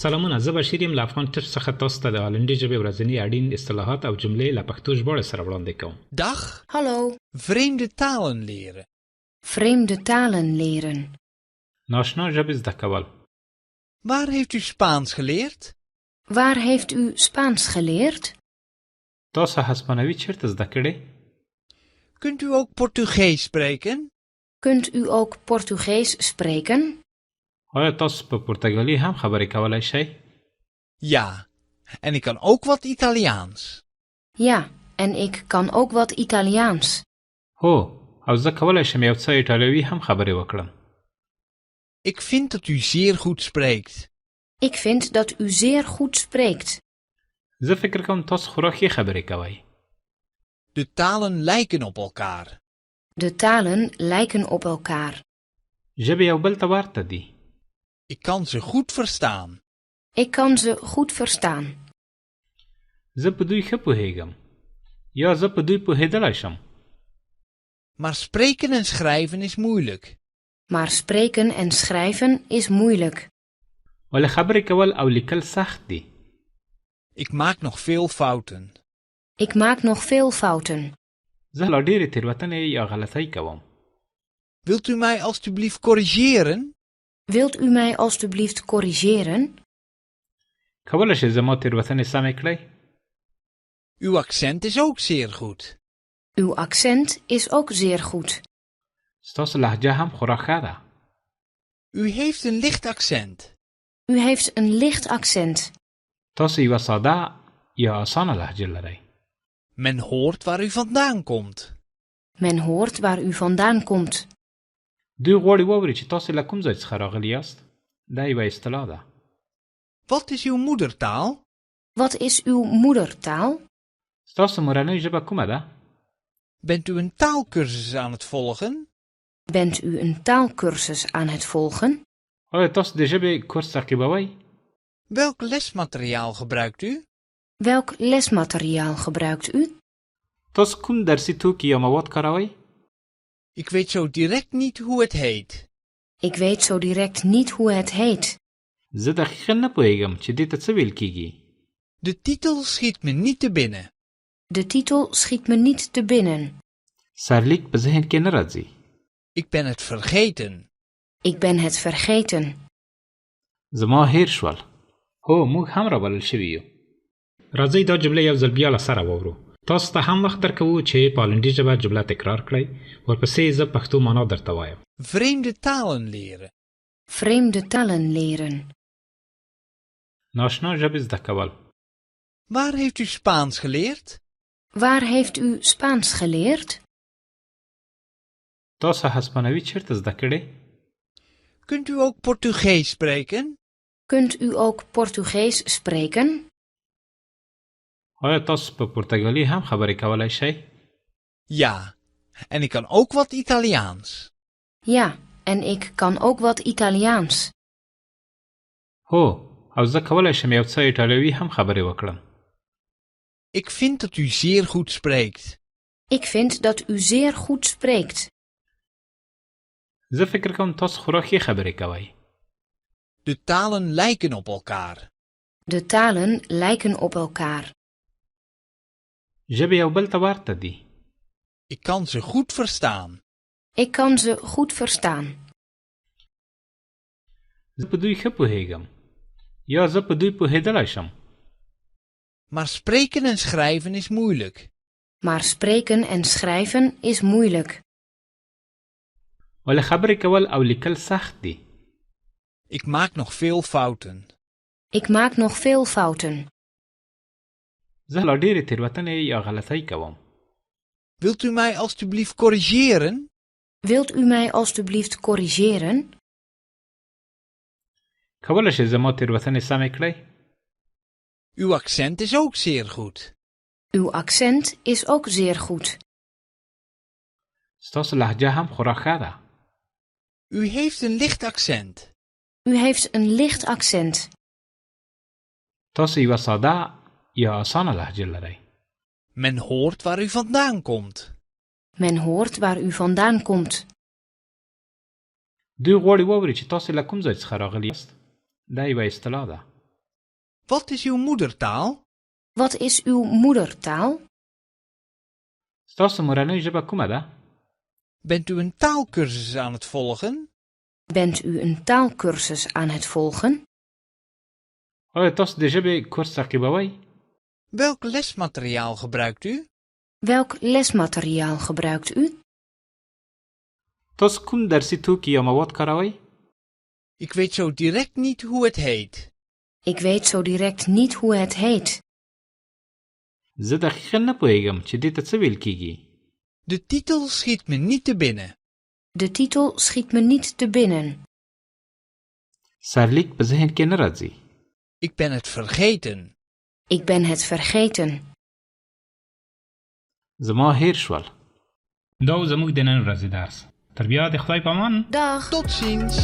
سلامونه، زه بشیر یم له افغان ټپ څخه تاسو ته د هالندي ژبې ورځني اړین اصطلاحات او جملې له پښتو ژباړې سره وړاندې کوم. Dag, Hallo, vreemde talen leren. vreemde talen leren. ناشنا ژبې زده کول. Waar heeft u Spaans geleerd? Waar heeft u Spaans geleerd? تاسو هسپانوي چیرته زده کړې؟ Kunt u ook Portugees spreken? Kunt u ook Portugees spreken? آیا تاسو په پرتګالي هم خبرې کولای شئ؟ Ja, en ik kan ook wat Italiaans. Ja, en ik kan ook wat Italiaans. هو، او زه کولای شم یو څه ایټالوي هم خبرې وکړم. Ik vind dat u zeer goed spreekt. Ik vind dat u zeer goed spreekt. زه فکر کوم تاسو خورا ښې خبرې کوئ. De talen lijken op elkaar. De talen lijken op elkaar. ژبې یو بل ته ورته دي. Ik kan ze goed verstaan. Ik kan ze goed verstaan. زه په دوی ښه پوهیږم. یا زه په دوی پوهیدلی شم. Maar spreken en schrijven is moeilijk. Maar spreken en schrijven is moeilijk. ولې خبرې کول او لیکل سخت دي. Ik maak nog veel fouten. Ik maak nog veel fouten. زه لا ډېرې تېروتنې یا غلطۍ کوم. Wilt u mij alstublieft corrigeren? Wilt u mij alstublieft corrigeren? کولی شئ زما تېروتنې سمې کړئ؟ Uw accent is ook zeer goed. Uw accent is ook zeer goed. ستاسو لهجه هم خورا ښه ده. U heeft een licht accent. U heeft een licht accent. تاسو یوه ساده یا اسانه لهجه لرئ. Men hoort waar u vandaan komt. Men hoort waar u vandaan komt. دوی غواړي واوري چې تاسو له کوم ځای څخه راغلي یاست. دا یوه اصطلاح ده. Wat is uw moedertaal? Wat is uw moedertaal? ستاسو مورنۍ ژبه کومه ده؟ Bent u een taalkursus aan het volgen? Bent u een taalkursus aan het volgen? آیا تاسو د ژبې کورس تعقیبوئ؟ Welk lesmateriaal gebruikt u? Welk lesmateriaal gebruikt u? تاسو کوم درسي توکي یا مواد کاروئ؟ Ik weet zo direct niet hoe het heet. Ik weet zo direct niet hoe het heet. زه دقیقا نه پوهیږم چې دې ته څه ویل کیږي. De titel schiet me niet te binnen. De titel schiet me niet te binnen. سرلیک په ذهن کې نه راځي. Ik ben het vergeten. Ik ben het vergeten. زما هیر شول. هو، موږ هم رابلل شوي یو. راځئ دا جمله یو ځل بیا له سره واورو. تاسو ته هم وخت درکوو چې په هالندي ژبه جمله تکرار کړئ. ورپسې زه پښتو معنا درته وایم. Vreemde talen leren. Vreemde talen leren. ناشنا ژبې زده کول. Waar heeft u Spaans geleerd? Waar heeft u Spaans geleerd? تاسو هسپانوي چیرته زده کړې؟ Kunt u ook Portugees spreken? Kunt u ook Portugees spreken? آیا تاسو په پرتګالي هم خبرې کولای شئ؟ Ja, en ik kan ook wat Italiaans. Ja, en ik kan ook wat Italiaans. هو، او زه کولای شم یو څه ایټالوي هم خبرې وکړم. Ik vind dat u zeer goed spreekt. Ik vind dat u zeer goed spreekt. زه فکر کوم تاسو خورا ښې خبرې کوئ. De talen lijken op elkaar. De talen lijken op elkaar. ژبې یو بل ته ورته دي. Ik kan ze goed verstaan. Ik kan ze goed verstaan. زه په دوی ښه پوهیږم. یا زه په دوی پوهیدلی شم. Maar spreken en schrijven is moeilijk. Maar spreken en schrijven is moeilijk. ولې خبرې کول او لیکل سخت دي. Ik maak nog veel fouten. Ik maak nog veel fouten. زه لا ډېرې تېروتنې یا غلطۍ کوم. Wilt u mij alstublieft corrigeren? Wilt u mij alstublieft corrigeren? کولی شئ زما تېروتنې سمې کړئ؟ Uw accent is ook zeer goed. Uw accent is ook zeer goed. ستاسو لهجه هم خورا ښه ده. U heeft een licht accent. U heeft een licht accent. تاسو یوه ساده یا اسانه لهجه لرئ. Men hoort waar u vandaan komt. Men hoort waar u vandaan komt. دوی غواړي واوري چې تاسو له کوم ځای څخه راغلي یاست. دا یوه اصطلاح ده. Wat is uw moedertaal? Wat is uw moedertaal? ستاسو مورنۍ ژبه کومه ده؟ Bent u een taalkursus aan het volgen? Bent u een taalkursus aan het volgen? آیا تاسو د ژبې کورس تعقیبوئ؟ Welk lesmateriaal gebruikt u? Welk lesmateriaal gebruikt u? تاسو کوم درسي توکي یا مواد کاروئ؟ Ik weet zo direct niet hoe het heet. Ik weet zo direct niet hoe het heet. زه دقیقا نه پوهیږم چې دې ته څه ویل کیږي. De titel schiet me niet te binnen. De titel schiet me niet te binnen. سرلیک په ذهن کې نه راځي. Ik ben het vergeten. Ik ben het vergeten. زما هیر شول. دا و زموږ د نن ورځې درس. تر بیا د خدای په امان. Dag. Tot ziens.